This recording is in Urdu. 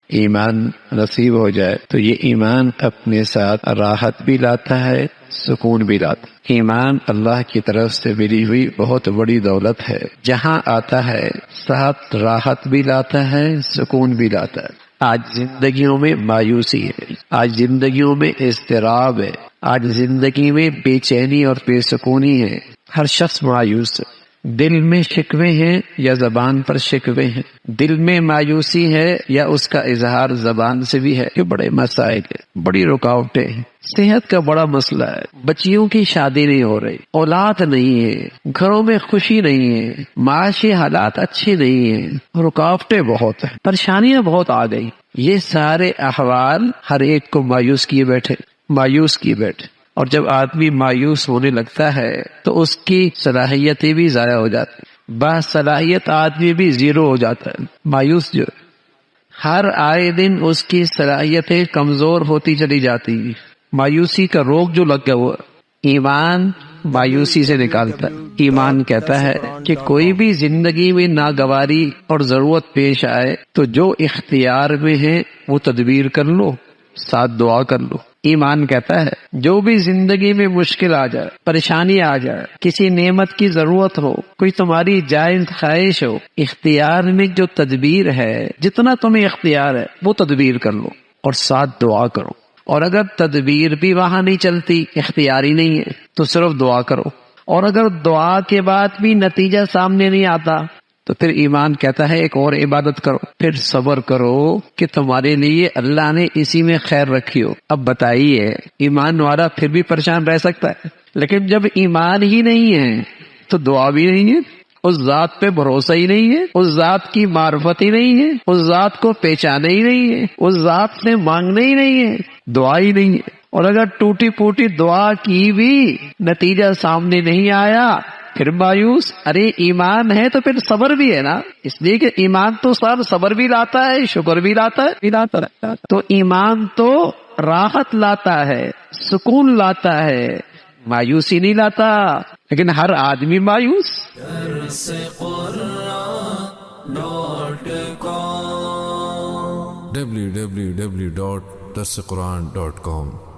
ایمان نصیب ہو جائے تو یہ ایمان اپنے ساتھ راحت بھی لاتا ہے، سکون بھی لاتا ہے۔ ایمان اللہ کی طرف سے ملی ہوئی بہت بڑی دولت ہے، جہاں آتا ہے ساتھ راحت بھی لاتا ہے، سکون بھی لاتا ہے۔ آج زندگیوں میں مایوسی ہے، آج زندگیوں میں اضطراب ہے، آج زندگی میں بے چینی اور بے سکونی ہے، ہر شخص مایوس ہے۔ دل میں شکوے ہیں یا زبان پر شکوے ہیں، دل میں مایوسی ہے یا اس کا اظہار زبان سے بھی ہے، یہ بڑے مسائل ہیں، بڑی رکاوٹیں ہیں۔ صحت کا بڑا مسئلہ ہے، بچیوں کی شادی نہیں ہو رہی، اولاد نہیں ہے، گھروں میں خوشی نہیں ہے، معاشی حالات اچھے نہیں ہیں، رکاوٹیں بہت ہیں، پریشانیاں بہت آ گئی۔ یہ سارے احوال ہر ایک کو مایوس کیے بیٹھے، اور جب آدمی مایوس ہونے لگتا ہے تو اس کی صلاحیتیں بھی ضائع ہو جاتی ہیں، باصلاحیت آدمی بھی زیرو ہو جاتا ہے۔ مایوس جو ہر آئے دن اس کی صلاحیتیں کمزور ہوتی چلی جاتی ہیں۔ مایوسی کا روگ جو لگ گیا وہ ایمان مایوسی سے نکالتا ہے۔ ایمان کہتا ہے کہ کوئی بھی زندگی میں ناگواری اور ضرورت پیش آئے تو جو اختیار میں ہے وہ تدبیر کر لو، ساتھ دعا کر لو۔ ایمان کہتا ہے جو بھی زندگی میں مشکل آ جائے، پریشانی آ جائے، کسی نعمت کی ضرورت ہو، کوئی تمہاری جائز خواہش ہو، اختیار میں جو تدبیر ہے، جتنا تمہیں اختیار ہے وہ تدبیر کر لو اور ساتھ دعا کرو۔ اور اگر تدبیر بھی وہاں نہیں چلتی، اختیاری نہیں ہے، تو صرف دعا کرو۔ اور اگر دعا کے بعد بھی نتیجہ سامنے نہیں آتا تو پھر ایمان کہتا ہے ایک اور عبادت کرو، پھر صبر کرو کہ تمہارے لیے اللہ نے اسی میں خیر رکھی ہو۔ اب بتائیے ایمان والا پھر بھی پریشان رہ سکتا ہے، لیکن جب ایمان ہی نہیں ہے تو دعا بھی نہیں ہے، اس ذات پہ بھروسہ ہی نہیں ہے، اس ذات کی معرفت ہی نہیں ہے، اس ذات کو پہچانے ہی نہیں ہے، اس ذات سے مانگنے ہی نہیں ہے، دعا ہی نہیں ہے۔ اور اگر ٹوٹی پھوٹی دعا کی بھی نتیجہ سامنے نہیں آیا پھر مایوس، ارے ایمان ہے تو پھر صبر بھی ہے نا، اس لیے کہ ایمان تو صبر بھی لاتا ہے، شکر بھی لاتا ہے، تو ایمان تو راحت لاتا ہے، سکون لاتا ہے، مایوسی نہیں لاتا۔ لیکن ہر آدمی مایوس۔ www.darsequran.com